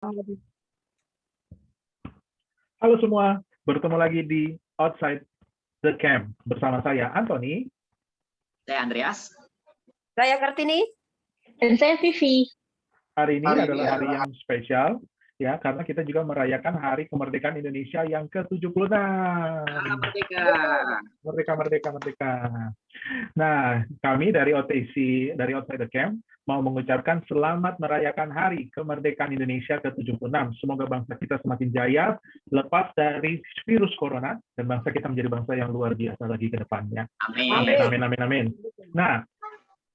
Halo semua, bertemu lagi di Outside the Camp bersama saya Anthony. Saya Andreas. Saya Kartini. Dan saya Vivi. Hari ini adalah hari yang spesial, ya, karena kita juga merayakan Hari Kemerdekaan Indonesia yang ke-76. Merdeka. Merdeka, merdeka, merdeka. Nah, kami dari OTC, dari Outside the Camp, mau mengucapkan selamat merayakan Hari Kemerdekaan Indonesia ke-76. Semoga bangsa kita semakin jaya, lepas dari virus corona, dan bangsa kita menjadi bangsa yang luar biasa lagi ke depannya. Amin. Amin, amin, amin, amin. Nah,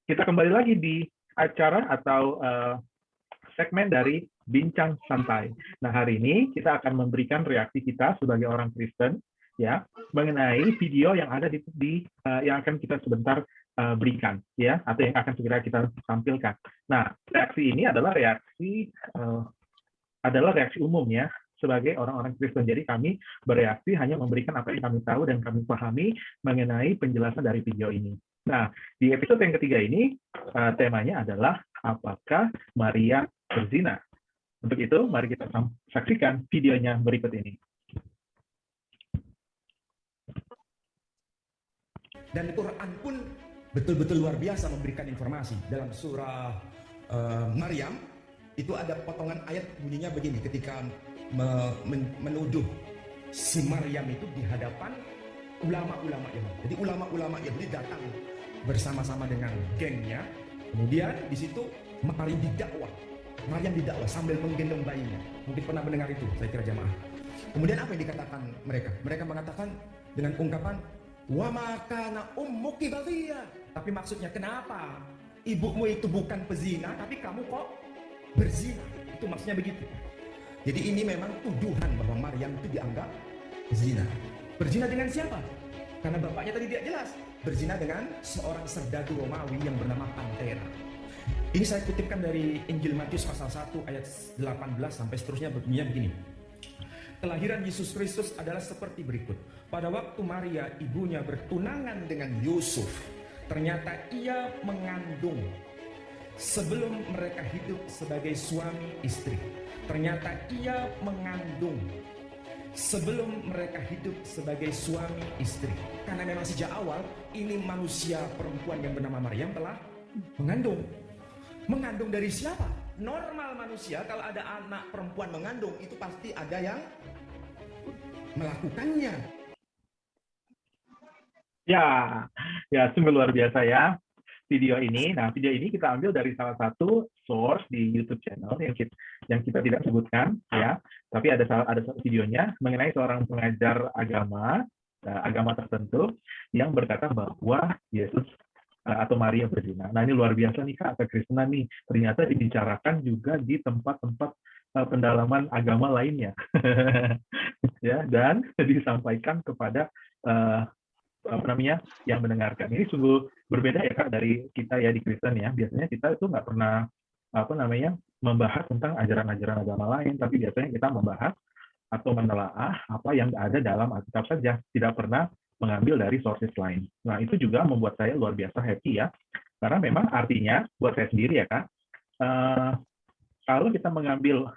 kita kembali lagi di acara atau segmen dari Bincang Santai. Nah, hari ini kita akan memberikan reaksi kita sebagai orang Kristen, ya, mengenai video yang ada yang akan kita sebentar berikan, ya, atau yang akan segera kita tampilkan. Nah, reaksi ini adalah reaksi umum, ya, sebagai orang-orang Kristen. Jadi kami bereaksi hanya memberikan apa yang kami tahu dan kami pahami mengenai penjelasan dari video ini. Nah, di episode yang ketiga ini temanya adalah apakah Maria berzina? Untuk itu, mari kita saksikan videonya berikut ini. Dan Quran pun betul-betul luar biasa memberikan informasi. Dalam surah Maryam, itu ada potongan ayat bunyinya begini, ketika menuduh si Maryam itu di hadapan ulama-ulama Yahudi. Jadi ulama-ulama Yahudi datang bersama-sama dengan gengnya. Kemudian di situ Maryam didakwa sambil menggendong bayinya. Mungkin pernah mendengar itu, saya kira jamaah. Kemudian apa yang dikatakan mereka? Mereka mengatakan dengan ungkapan wa ma kana ummuki baghiyah. Tapi maksudnya kenapa ibumu itu bukan pezina tapi kamu kok berzina? Itu maksudnya begitu. Jadi ini memang tuduhan bahwa Maryam itu dianggap zina. Berzina dengan siapa? Karena bapaknya tadi tidak jelas. Berzina dengan seorang serdadu Romawi yang bernama Pantera. Ini saya kutipkan dari Injil Matius pasal 1 ayat 18 sampai seterusnya, bunyinya begini. Kelahiran Yesus Kristus adalah seperti berikut. Pada waktu Maria ibunya bertunangan dengan Yusuf, ternyata ia mengandung sebelum mereka hidup sebagai suami istri. Ternyata ia mengandung sebelum mereka hidup sebagai suami istri. Karena memang sejak awal ini manusia perempuan yang bernama Maryam telah mengandung. Mengandung dari siapa? Normal manusia kalau ada anak perempuan mengandung itu pasti ada yang melakukannya. Ya, sungguh luar biasa ya video ini. Nah, video ini kita ambil dari salah satu source di YouTube channel yang kita tidak sebutkan, ya. Tapi ada satu videonya mengenai seorang pengajar agama tertentu yang berkata bahwa Yesus atau Maria berzina. Nah, ini luar biasa nih Kak, kekristenan nih. Ternyata dibicarakan juga di tempat-tempat pendalaman agama lainnya. Ya, dan disampaikan kepada yang mendengarkan. Ini sungguh berbeda ya Kak dari kita ya di Kristen ya. Biasanya kita itu nggak pernah membahas tentang ajaran-ajaran agama lain, tapi biasanya kita membahas atau menelaah apa yang ada dalam Alkitab saja, tidak pernah mengambil dari sources lain. Nah, itu juga membuat saya luar biasa happy ya, karena memang artinya buat saya sendiri ya Kak, kalau kita mengambil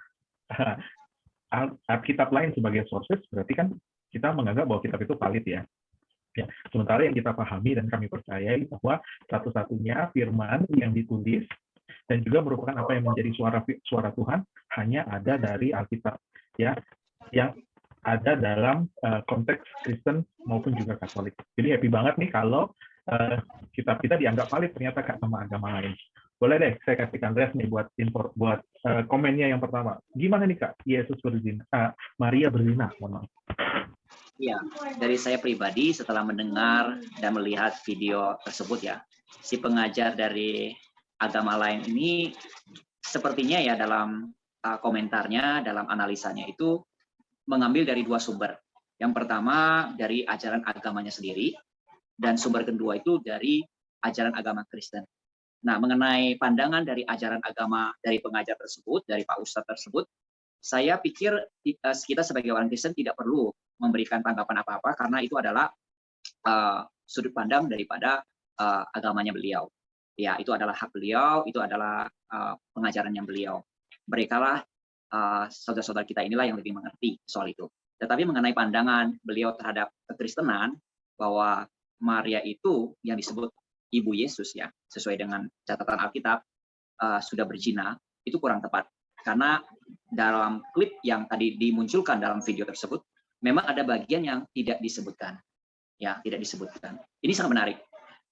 Alkitab lain sebagai sources, berarti kan kita menganggap bahwa kitab itu valid ya. Ya, sementara yang kita pahami dan kami percayai bahwa satu-satunya firman yang ditulis dan juga merupakan apa yang menjadi suara Tuhan hanya ada dari Alkitab, ya, yang ada dalam konteks Kristen maupun juga Katolik. Jadi happy banget nih kalau kitab kita dianggap valid ternyata Kak sama agama lain. Boleh deh saya kasih Andreas nih buat komennya yang pertama. Gimana nih Kak? Yesus berzina, Maria berzina, mohon maaf. Ya, dari saya pribadi setelah mendengar dan melihat video tersebut ya, si pengajar dari agama lain ini sepertinya ya dalam komentarnya, dalam analisanya itu mengambil dari dua sumber. Yang pertama dari ajaran agamanya sendiri, dan sumber kedua itu dari ajaran agama Kristen. Nah, mengenai pandangan dari ajaran agama dari pengajar tersebut, dari Pak Ustadz tersebut, saya pikir kita sebagai orang Kristen tidak perlu memberikan tanggapan apa-apa karena itu adalah sudut pandang daripada agamanya beliau. Ya, itu adalah hak beliau, itu adalah pengajarannya beliau. Mereka lah saudara-saudara kita inilah yang lebih mengerti soal itu. Tetapi mengenai pandangan beliau terhadap kekristenan, bahwa Maria itu yang disebut Ibu Yesus ya, sesuai dengan catatan Alkitab, sudah berzina, itu kurang tepat. Karena dalam klip yang tadi dimunculkan dalam video tersebut, memang ada bagian yang tidak disebutkan. Ya, tidak disebutkan. Ini sangat menarik.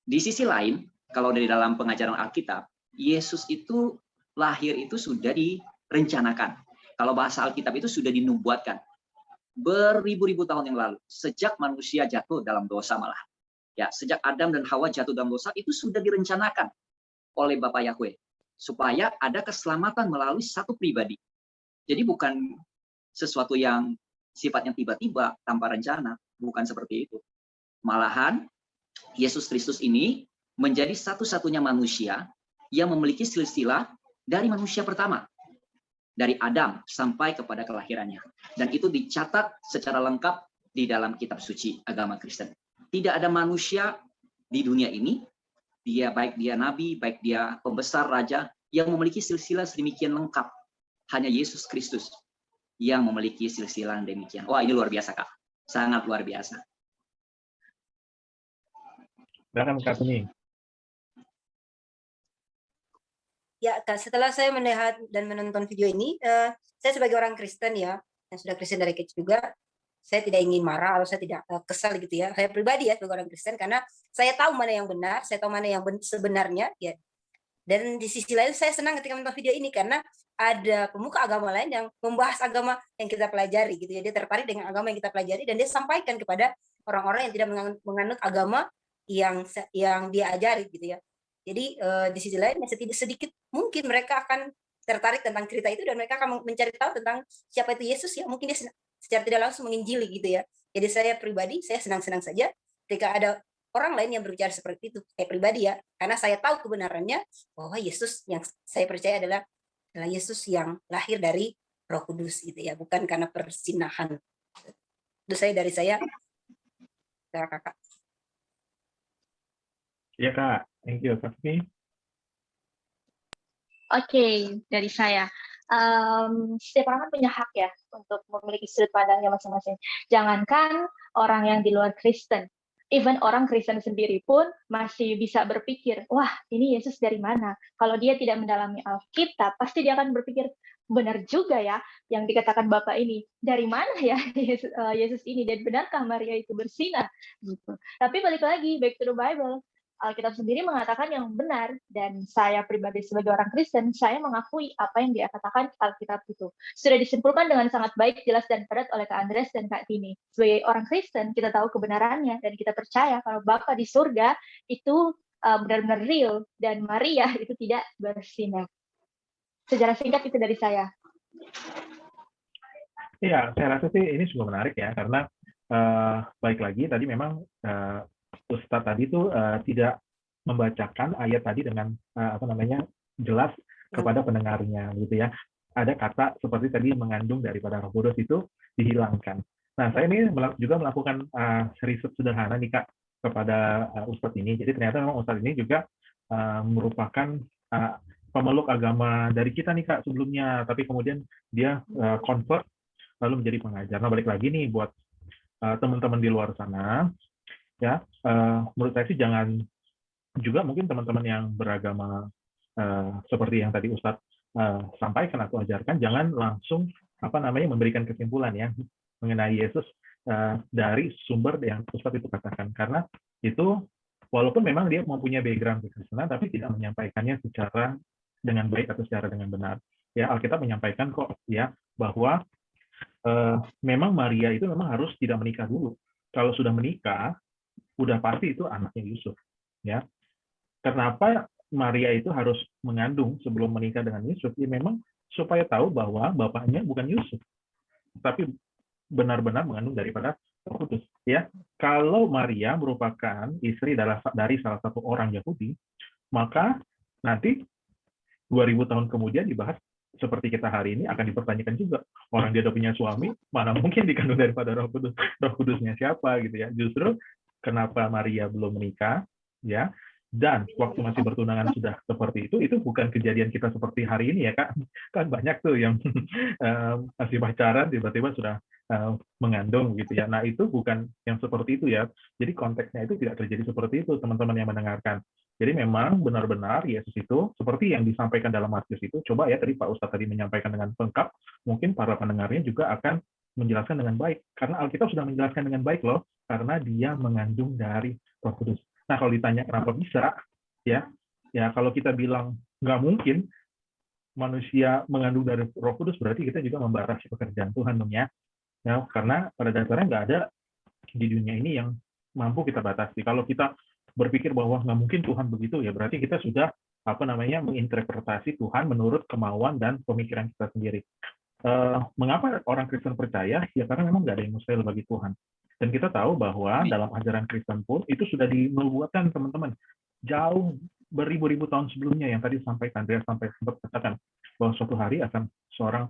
Di sisi lain, kalau dari dalam pengajaran Alkitab, Yesus itu lahir itu sudah direncanakan. Kalau bahasa Alkitab itu sudah dinubuatkan beribu-ribu tahun yang lalu, sejak manusia jatuh dalam dosa malah. Ya, sejak Adam dan Hawa jatuh dalam dosa itu sudah direncanakan oleh Bapa Yahweh supaya ada keselamatan melalui satu pribadi. Jadi bukan sesuatu yang sifatnya tiba-tiba tanpa rencana, bukan seperti itu. Malahan Yesus Kristus ini menjadi satu-satunya manusia yang memiliki silsilah dari manusia pertama, dari Adam sampai kepada kelahirannya. Dan itu dicatat secara lengkap di dalam kitab suci agama Kristen. Tidak ada manusia di dunia ini, baik dia nabi, baik dia pembesar, raja, yang memiliki silsilah sedemikian lengkap. Hanya Yesus Kristus yang memiliki silsilah demikian. Wah, ini luar biasa, Kak. Sangat luar biasa. Silakan Kak Tuni. Ya, Kak, setelah saya melihat dan menonton video ini, saya sebagai orang Kristen ya, yang sudah Kristen dari kecil juga, saya tidak ingin marah atau saya tidak kesal gitu ya. Saya pribadi ya sebagai orang Kristen, karena saya tahu mana yang benar, saya tahu mana yang sebenarnya ya. Dan di sisi lain saya senang ketika menonton video ini karena ada pemuka agama lain yang membahas agama yang kita pelajari gitu ya. Dia tertarik dengan agama yang kita pelajari dan dia sampaikan kepada orang-orang yang tidak menganut agama yang dia ajari gitu ya. Jadi di sisi lain sedikit mungkin mereka akan tertarik tentang cerita itu dan mereka akan mencari tahu tentang siapa itu Yesus ya. Mungkin dia secara tidak langsung menginjili gitu ya. Jadi saya pribadi saya senang-senang saja ketika ada orang lain yang berbicara seperti itu. Saya pribadi ya, karena saya tahu kebenarannya bahwa Yesus yang saya percaya adalah Yesus yang lahir dari Roh Kudus gitu ya, bukan karena persinahan. Itu dari saya, Kakak. Iya Kak, thank you Kak Tuni. Oke, dari saya. Setiap orang kan punya hak ya untuk memiliki sudut pandangnya masing-masing. Jangankan orang yang di luar Kristen, even orang Kristen sendiri pun masih bisa berpikir, wah ini Yesus dari mana? Kalau dia tidak mendalami Alkitab, pasti dia akan berpikir, benar juga ya yang dikatakan Bapak ini. Dari mana ya Yesus ini? Dan benarkah Maria itu berzina? Gitu. Tapi balik lagi, back to the Bible. Alkitab sendiri mengatakan yang benar, dan saya pribadi sebagai orang Kristen, saya mengakui apa yang dia katakan Alkitab itu. Sudah disimpulkan dengan sangat baik, jelas, dan padat oleh Kak Andres dan Kak Tini. Sebagai orang Kristen, kita tahu kebenarannya, dan kita percaya kalau Bapa di surga itu benar-benar real, dan Maria itu tidak berzina. Sejarah singkat itu dari saya. Iya, saya rasa sih ini juga menarik ya, karena baik lagi tadi memang Ustadz tadi tuh tidak membacakan ayat tadi dengan jelas kepada pendengarnya gitu ya. Ada kata seperti tadi mengandung daripada Roh Kudus itu dihilangkan. Nah, saya ini juga melakukan riset sederhana nih Kak kepada Ustadz ini. Jadi ternyata memang Ustadz ini juga merupakan pemeluk agama dari kita nih Kak sebelumnya, tapi kemudian dia convert lalu menjadi pengajar. Nah, balik lagi nih buat teman-teman di luar sana. Ya, menurut saya sih jangan juga mungkin teman-teman yang beragama seperti yang tadi Ustadz sampaikan atau ajarkan, jangan langsung memberikan kesimpulan ya mengenai Yesus dari sumber yang Ustadz itu katakan, karena itu walaupun memang dia mempunyai background kekristenan tapi tidak menyampaikannya secara dengan baik atau secara dengan benar. Ya, Alkitab menyampaikan kok ya bahwa memang Maria itu memang harus tidak menikah dulu. Kalau sudah menikah udah pasti itu anaknya Yusuf ya. Kenapa Maria itu harus mengandung sebelum menikah dengan Yusuf? Ya memang supaya tahu bahwa bapaknya bukan Yusuf, tapi benar-benar mengandung daripada Roh Kudus ya. Kalau Maria merupakan istri dari salah satu orang Yahudi, maka nanti 2000 tahun kemudian dibahas seperti kita hari ini akan dipertanyakan juga. Orang dia udah punya suami, mana mungkin dikandung daripada Roh Kudus? Roh Kudusnya siapa gitu ya. Justru kenapa Maria belum menikah ya, dan waktu masih bertunangan sudah seperti itu bukan kejadian kita seperti hari ini ya Kak. Kan banyak tuh yang masih pacaran tiba-tiba sudah mengandung gitu ya. Nah itu bukan yang seperti itu ya. Jadi konteksnya itu tidak terjadi seperti itu teman-teman yang mendengarkan. Jadi memang benar-benar Yesus itu seperti yang disampaikan dalam Matius itu, coba ya tadi Pak Ustadz tadi menyampaikan dengan lengkap, mungkin para pendengarnya juga akan menjelaskan dengan baik. Karena Alkitab sudah menjelaskan dengan baik loh, karena dia mengandung dari Roh Kudus. Nah, kalau ditanya kenapa bisa, ya kalau kita bilang nggak mungkin manusia mengandung dari Roh Kudus, berarti kita juga membatasi pekerjaan Tuhan dong ya. Ya, karena pada dasarnya nggak ada di dunia ini yang mampu kita batasi. Kalau kita berpikir bahwa nggak mungkin Tuhan begitu, ya berarti kita sudah menginterpretasi Tuhan menurut kemauan dan pemikiran kita sendiri. Mengapa orang Kristen percaya? Ya karena memang nggak ada yang mustahil bagi Tuhan. Dan kita tahu bahwa dalam ajaran Kristen pun itu sudah dinubuatkan teman-teman jauh beribu-ribu tahun sebelumnya yang tadi disampaikan, dia sampai sempat katakan bahwa suatu hari akan seorang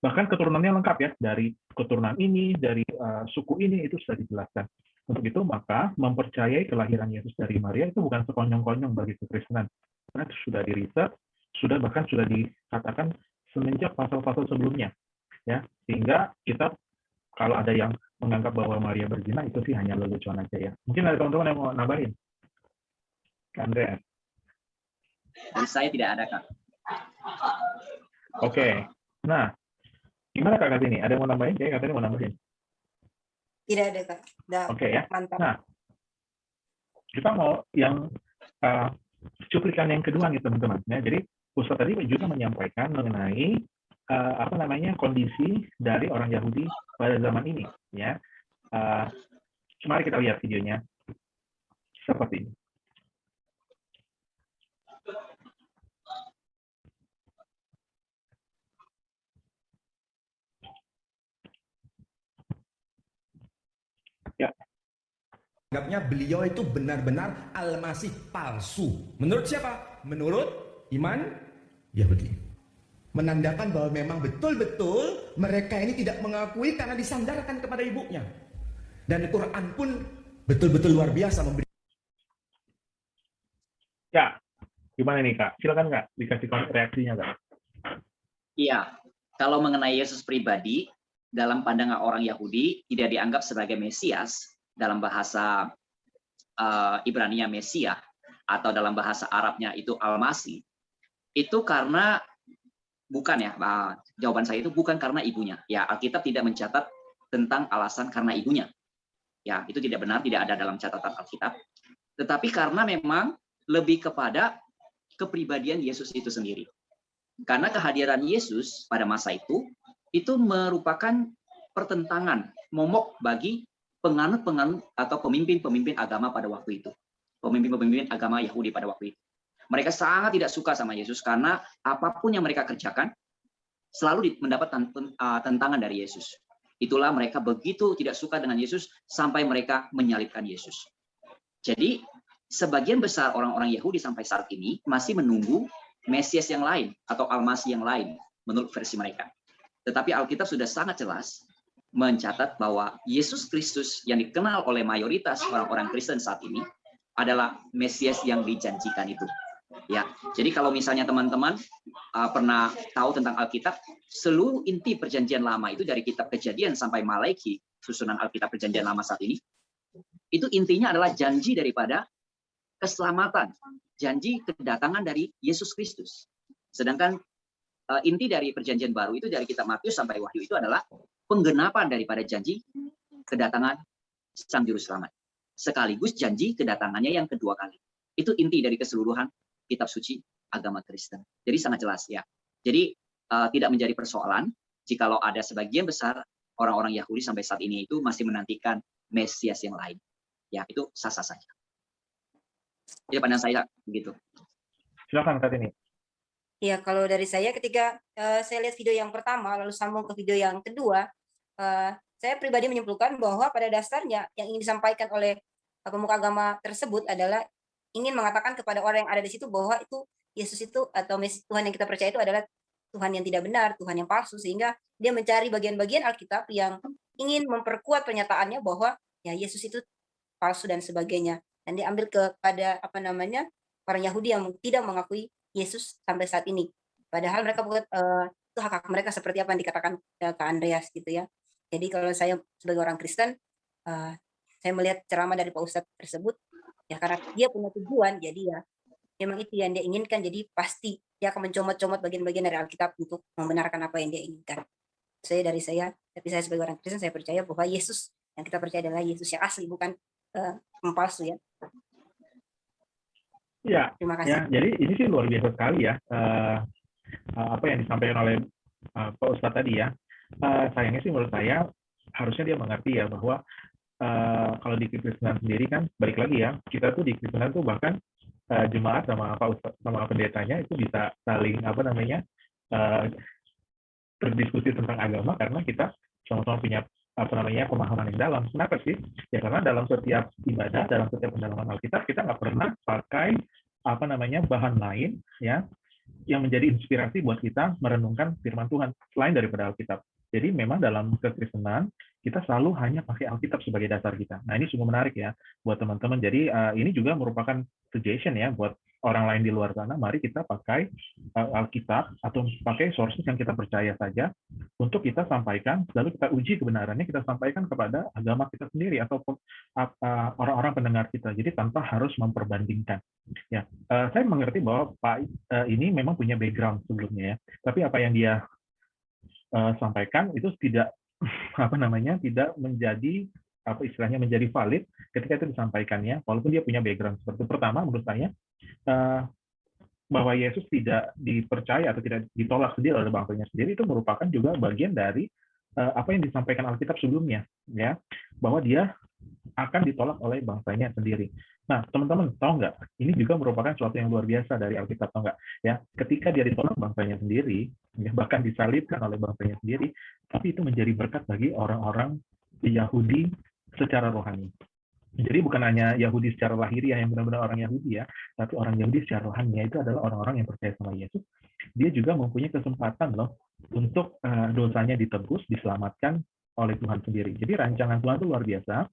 bahkan keturunannya lengkap ya, dari keturunan ini, dari suku ini, itu sudah dijelaskan. Untuk itu maka mempercayai kelahiran Yesus dari Maria itu bukan sekonyong-konyong bagi kekristenan. Karena itu sudah diriset, bahkan sudah dikatakan semenjak pasal-pasal sebelumnya. Ya, sehingga kita kalau ada yang menganggap bahwa Maria berzina itu sih hanya lelucon aja ya. Mungkin ada teman-teman yang mau nambahin. Andreas. Dan saya tidak ada, Kak. Oke. Nah, gimana Kak Kartini? Ada yang mau nambahin? Kayaknya Kartini mau nambahin. Tidak ada Kak. Oke ya. Mantap. Nah, kita mau yang cuplikan yang kedua nih teman-teman. Ya, jadi Ustaz tadi juga menyampaikan mengenai kondisi dari orang Yahudi pada zaman ini. Ya, mari kita lihat videonya seperti ini. Ya. Anggapnya beliau itu benar-benar Al-Masih palsu. Menurut siapa? Menurut iman Yahudi. Menandakan bahwa memang betul-betul mereka ini tidak mengakui karena disandarkan kepada ibunya. Dan Quran pun betul-betul luar biasa memberi. Ya, gimana nih Kak? Silakan Kak, dikasih reaksinya Kak. Iya, kalau mengenai Yesus pribadi, dalam pandangan orang Yahudi tidak dianggap sebagai Mesias, dalam bahasa Ibrania Mesia, atau dalam bahasa Arabnya itu Al-Masih, itu karena bukan ya, jawaban saya itu bukan karena ibunya. Ya, Alkitab tidak mencatat tentang alasan karena ibunya. Ya, itu tidak benar, tidak ada dalam catatan Alkitab. Tetapi karena memang lebih kepada kepribadian Yesus itu sendiri. Karena kehadiran Yesus pada masa itu merupakan pertentangan, momok bagi penganut-penganut atau pemimpin-pemimpin agama pada waktu itu. Pemimpin-pemimpin agama Yahudi pada waktu itu. Mereka sangat tidak suka sama Yesus karena apapun yang mereka kerjakan selalu mendapat tentangan dari Yesus. Itulah mereka begitu tidak suka dengan Yesus sampai mereka menyalibkan Yesus. Jadi sebagian besar orang-orang Yahudi sampai saat ini masih menunggu Mesias yang lain atau Al-Masih yang lain menurut versi mereka. Tetapi Alkitab sudah sangat jelas mencatat bahwa Yesus Kristus yang dikenal oleh mayoritas orang-orang Kristen saat ini adalah Mesias yang dijanjikan itu. Ya, jadi kalau misalnya teman-teman pernah tahu tentang Alkitab, seluruh inti Perjanjian Lama itu dari Kitab Kejadian sampai Malaiki, susunan Alkitab Perjanjian Lama saat ini, itu intinya adalah janji daripada keselamatan, janji kedatangan dari Yesus Kristus. Sedangkan inti dari Perjanjian Baru itu dari Kitab Matius sampai Wahyu itu adalah penggenapan daripada janji kedatangan Sang Juru Selamat, sekaligus janji kedatangannya yang kedua kali. Itu inti dari keseluruhan kitab suci agama Kristen. Jadi sangat jelas ya. Jadi tidak menjadi persoalan jikalau ada sebagian besar orang-orang Yahudi sampai saat ini itu masih menantikan Mesias yang lain. Ya, itu sah-sah saja. Jadi pandang saya begitu. Silakan Kak ini. Ya, kalau dari saya ketika saya lihat video yang pertama lalu sambung ke video yang kedua, saya pribadi menyimpulkan bahwa pada dasarnya yang ingin disampaikan oleh pemuka agama tersebut adalah ingin mengatakan kepada orang yang ada di situ bahwa itu Yesus itu atau Tuhan yang kita percaya itu adalah Tuhan yang tidak benar, Tuhan yang palsu, sehingga dia mencari bagian-bagian Alkitab yang ingin memperkuat pernyataannya bahwa ya Yesus itu palsu dan sebagainya. dan diambil kepada orang Yahudi yang tidak mengakui Yesus sampai saat ini. Padahal mereka bukan itu hak mereka seperti apa yang dikatakan ke Andreas gitu ya. Jadi kalau saya sebagai orang Kristen, saya melihat ceramah dari Pak Ustadz tersebut, ya karena dia punya tujuan, jadi ya memang itu yang dia inginkan, jadi pasti dia akan mencomot-comot bagian-bagian dari Alkitab untuk membenarkan apa yang dia inginkan. Dari saya, tapi saya sebagai orang Kristen, saya percaya bahwa Yesus yang kita percaya adalah Yesus yang asli, bukan yang palsu ya. Ya, Terima kasih. ya, jadi ini sih luar biasa sekali ya, apa yang disampaikan oleh Pak Ustadz tadi ya. Sayangnya sih menurut saya harusnya dia mengerti ya bahwa kalau di Kekristenan sendiri kan, balik lagi ya, kita tuh di Kekristenan tuh bahkan jemaat sama Pak Ustadz sama pendetanya itu bisa saling berdiskusi tentang agama karena kita sama-sama punya pemahaman yang dalam. Kenapa sih? Ya karena dalam setiap ibadah, dalam setiap pendalaman Alkitab kita nggak pernah pakai bahan lain ya yang menjadi inspirasi buat kita merenungkan firman Tuhan selain daripada Alkitab. Jadi memang dalam kekristenan kita selalu hanya pakai Alkitab sebagai dasar kita. Nah ini sungguh menarik ya buat teman-teman. Jadi ini juga merupakan suggestion ya buat orang lain di luar sana. Mari kita pakai Alkitab atau pakai sources yang kita percaya saja untuk kita sampaikan, lalu kita uji kebenarannya, kita sampaikan kepada agama kita sendiri atau orang-orang pendengar kita. Jadi tanpa harus memperbandingkan. Ya, saya mengerti bahwa Pak ini memang punya background sebelumnya ya. Tapi apa yang dia sampaikan itu tidak tidak menjadi istilahnya menjadi valid ketika itu disampaikannya, walaupun dia punya background seperti itu. Pertama menurut saya bahwa Yesus tidak dipercaya atau tidak ditolak sendiri oleh bangsanya sendiri itu merupakan juga bagian dari apa yang disampaikan Alkitab sebelumnya ya, bahwa dia akan ditolak oleh bangsanya sendiri. Nah, teman-teman tahu nggak? Ini juga merupakan sesuatu yang luar biasa dari Alkitab, tahu nggak? Ya, ketika dia ditolak bangsanya sendiri, ya, bahkan disalibkan oleh bangsanya sendiri, tapi itu menjadi berkat bagi orang-orang Yahudi secara rohani. Jadi bukan hanya Yahudi secara lahiriah yang benar-benar orang Yahudi ya, tapi orang Yahudi secara rohani itu adalah orang-orang yang percaya sama Yesus. Dia juga mempunyai kesempatan loh untuk dosanya ditebus, diselamatkan oleh Tuhan sendiri. Jadi rancangan Tuhan itu luar biasa.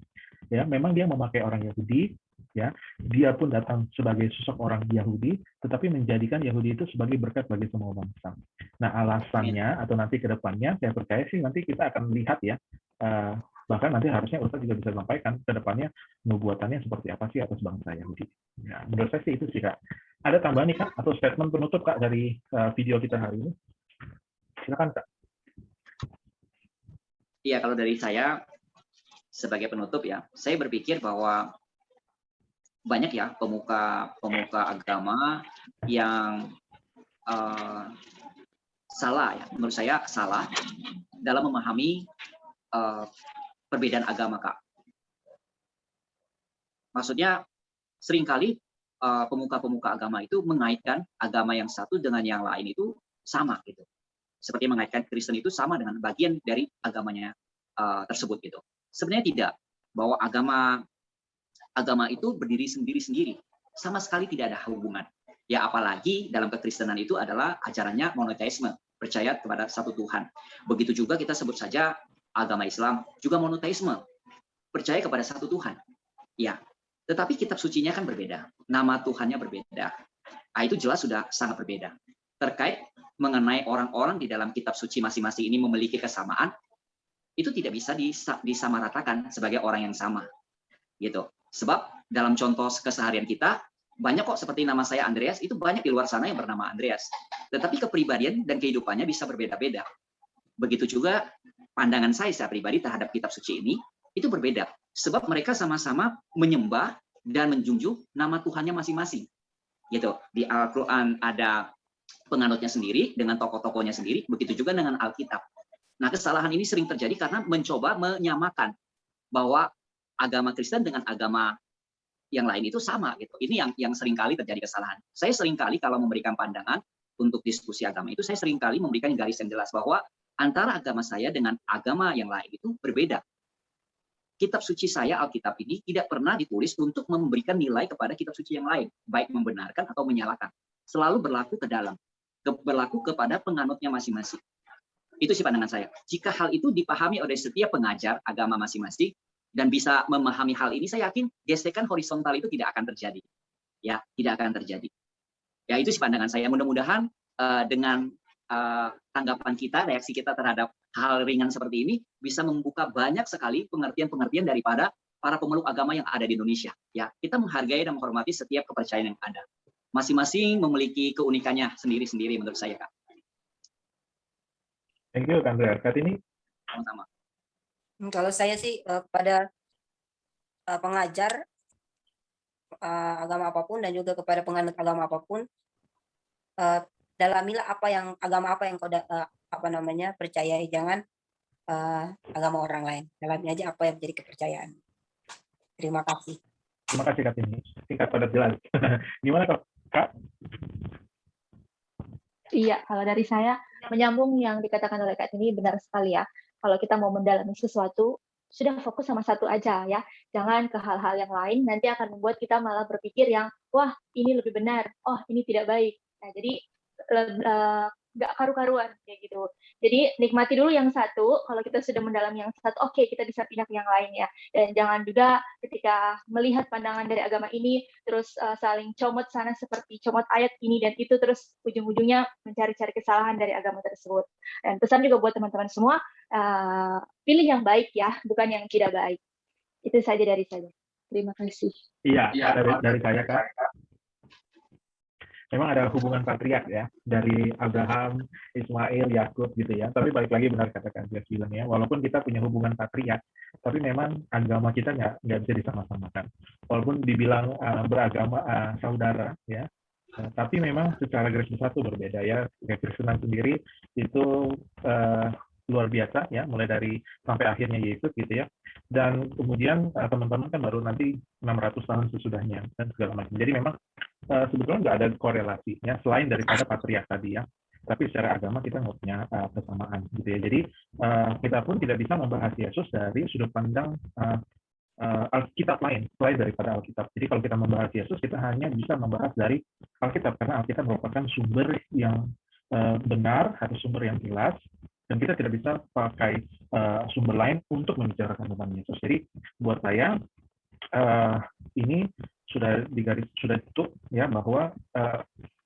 Ya, memang dia memakai orang Yahudi, ya, dia pun datang sebagai sosok orang Yahudi, tetapi menjadikan Yahudi itu sebagai berkat bagi semua bangsa. Nah, alasannya atau nanti ke depannya, saya percaya sih nanti kita akan lihat ya, bahkan nanti harusnya Ustaz juga bisa sampaikan ke depannya nubuatannya seperti apa sih atas bangsa Yahudi. Ya, menurut saya sih itu sih Kak. Ada tambahan nih Kak, atau statement penutup Kak dari video kita hari ini? Silakan Kak. Iya, kalau dari saya sebagai penutup ya, saya berpikir bahwa banyak ya pemuka agama yang salah ya, menurut saya salah dalam memahami perbedaan agama Kak. Maksudnya seringkali pemuka-pemuka agama itu mengaitkan agama yang satu dengan yang lain itu sama gitu. Seperti mengaitkan Kristen itu sama dengan bagian dari agamanya tersebut gitu. Sebenarnya tidak, bahwa agama itu berdiri sendiri-sendiri, sama sekali tidak ada hubungan. Ya apalagi dalam kekristenan itu adalah ajarannya monoteisme, percaya kepada satu Tuhan. Begitu juga kita sebut saja agama Islam juga monoteisme, percaya kepada satu Tuhan. Ya, tetapi kitab sucinya kan berbeda, nama Tuhannya berbeda. Nah, itu jelas sudah sangat berbeda. Terkait mengenai orang-orang di dalam kitab suci masing-masing ini memiliki kesamaan, itu tidak bisa disamaratakan sebagai orang yang sama, gitu. Sebab dalam contoh keseharian kita banyak kok, seperti nama saya Andreas, itu banyak di luar sana yang bernama Andreas. Tetapi kepribadian dan kehidupannya bisa berbeda-beda. Begitu juga pandangan saya pribadi terhadap kitab suci ini itu berbeda. Sebab mereka sama-sama menyembah dan menjunjung nama Tuhannya masing-masing. Gitu. Di Al-Quran ada penganutnya sendiri dengan tokoh-tokohnya sendiri, begitu juga dengan Alkitab. Nah, kesalahan ini sering terjadi karena mencoba menyamakan bahwa agama Kristen dengan agama yang lain itu sama gitu. Ini yang seringkali terjadi kesalahan. Saya seringkali kalau memberikan pandangan untuk diskusi agama itu, saya seringkali memberikan garis yang jelas bahwa antara agama saya dengan agama yang lain itu berbeda. Kitab suci saya, Alkitab ini, tidak pernah ditulis untuk memberikan nilai kepada kitab suci yang lain, baik membenarkan atau menyalahkan. Selalu berlaku ke dalam, berlaku kepada penganutnya masing-masing. Itu sih pandangan saya. Jika hal itu dipahami oleh setiap pengajar agama masing-masing, dan bisa memahami hal ini, saya yakin gesekan horizontal itu tidak akan terjadi. Ya, tidak akan terjadi. Ya, itu sih pandangan saya. Mudah-mudahan dengan tanggapan kita, reaksi kita terhadap hal ringan seperti ini bisa membuka banyak sekali pengertian-pengertian daripada para pemeluk agama yang ada di Indonesia. Ya, kita menghargai dan menghormati setiap kepercayaan yang ada. Masing-masing memiliki keunikannya sendiri-sendiri menurut saya, Kak. Thank you, Kak Andrea. Kak ini Sama-sama. Kalau saya sih kepada pengajar agama apapun dan juga kepada penganut agama apapun, dalamilah agama apa yang kau percayai, jangan agama orang lain. Dalami aja apa yang menjadi kepercayaan. Terima kasih. Terima kasih Kak ini. Singkat padat jelas. Gimana Kak? Iya, kalau dari saya menyambung yang dikatakan oleh Kak ini benar sekali ya. Kalau kita mau mendalami sesuatu, sudah fokus sama satu aja ya. Jangan ke hal-hal yang lain, nanti akan membuat kita malah berpikir yang, wah ini lebih benar, oh ini tidak baik. Nah, jadi nggak karu-karuan kayak gitu. Jadi nikmati dulu yang satu, kalau kita sudah mendalami yang satu, oke, kita bisa pindah ke yang lain ya. Dan jangan juga ketika melihat pandangan dari agama ini, terus saling comot sana seperti comot ayat ini dan itu, terus ujung-ujungnya mencari-cari kesalahan dari agama tersebut. Dan pesan juga buat teman-teman semua, pilih yang baik ya, bukan yang tidak baik. Itu saja dari saya. Terima kasih. Iya, dari saya Kak. Memang ada hubungan patriark ya, dari Abraham, Ismail, Yakub gitu ya. Tapi balik lagi benar kata Kak Andreas bilang ya, walaupun kita punya hubungan patriark, tapi memang agama kita nggak bisa disama-samakan. Walaupun dibilang beragama saudara ya, tapi memang secara garis besar itu berbeda ya. Kekristenan sendiri itu luar biasa ya, mulai dari sampai akhirnya Yesus gitu ya. Dan kemudian teman-teman kan baru nanti 600 tahun sesudahnya dan segala macam. Jadi memang sebetulnya nggak ada korelasinya selain daripada patriark tadi ya. Tapi secara agama kita nggak punya kesamaan gitu ya. Jadi kita pun tidak bisa membahas Yesus dari sudut pandang Alkitab lain selain daripada Alkitab. Jadi kalau kita membahas Yesus, kita hanya bisa membahas dari Alkitab karena Alkitab merupakan sumber yang benar, harus sumber yang jelas. Dan kita tidak bisa pakai sumber lain untuk membicarakan tentang Yesus. Jadi buat saya ini sudah tutup ya, bahwa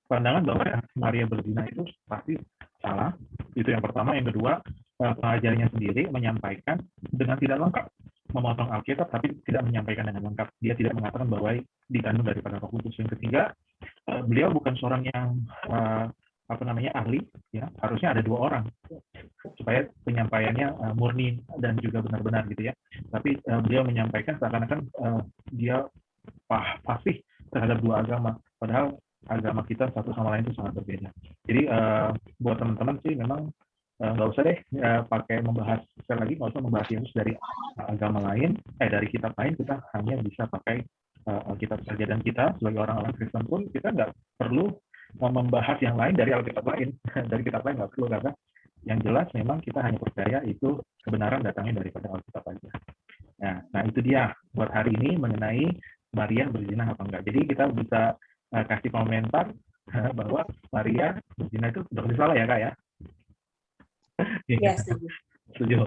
pandangan bahwa Maria berzina itu pasti salah. Itu yang pertama. Yang kedua, pengajarnya sendiri menyampaikan dengan tidak lengkap, memotong Alkitab tapi tidak menyampaikan dengan lengkap. Dia tidak mengatakan bahwa dikandung daripada Roh Kudus. Yang ketiga, beliau bukan seorang yang ahli ya, harusnya ada 2 orang supaya penyampaiannya murni dan juga benar-benar gitu ya. Tapi beliau menyampaikan seakan-akan dia fasih terhadap 2 agama, padahal agama kita satu sama lain itu sangat berbeda. Jadi buat teman-teman sih memang nggak usah deh pakai membahas, sekali lagi nggak usah membahas Yesus dari agama lain, dari kitab lain. Kita hanya bisa pakai Alkitab saja, dan kita sebagai orang-orang Kristen pun kita nggak perlu membahas yang lain dari Alkitab lain. Dari kitab lain nggak perlu, karena yang jelas memang kita hanya percaya itu kebenaran datangnya daripada Alkitab aja. Nah itu dia buat hari ini mengenai Maria berzina apa enggak. Jadi kita bisa kasih komentar bahwa Maria berzina itu udah salah ya Kak ya? Ya, setuju. Setuju.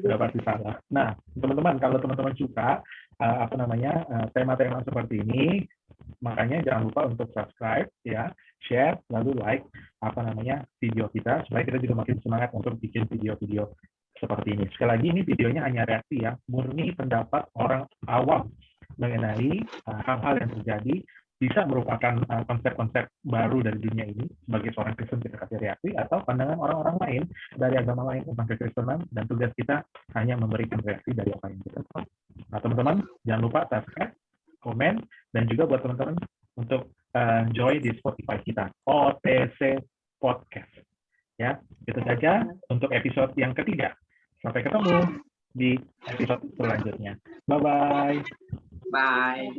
Udah pasti salah. Nah teman-teman, kalau teman-teman suka tema-tema seperti ini, makanya jangan lupa untuk subscribe ya, share, lalu like video kita, supaya kita juga makin semangat untuk bikin video-video seperti ini. Sekali lagi, ini videonya hanya reaksi ya, murni pendapat orang awam mengenai hal-hal yang terjadi. Bisa merupakan konsep-konsep baru dari dunia ini, sebagai seorang Kristen kita kasih reaksi, atau pandangan orang-orang lain dari agama lain tentang kekristenan, dan tugas kita hanya memberikan reaksi dari apa yang kita tahu. Nah teman-teman, jangan lupa subscribe, komen, dan juga buat teman-teman untuk join di Spotify kita, OTC Podcast. Ya, itu saja untuk episode yang ketiga. Sampai ketemu di episode selanjutnya. Bye-bye. Bye.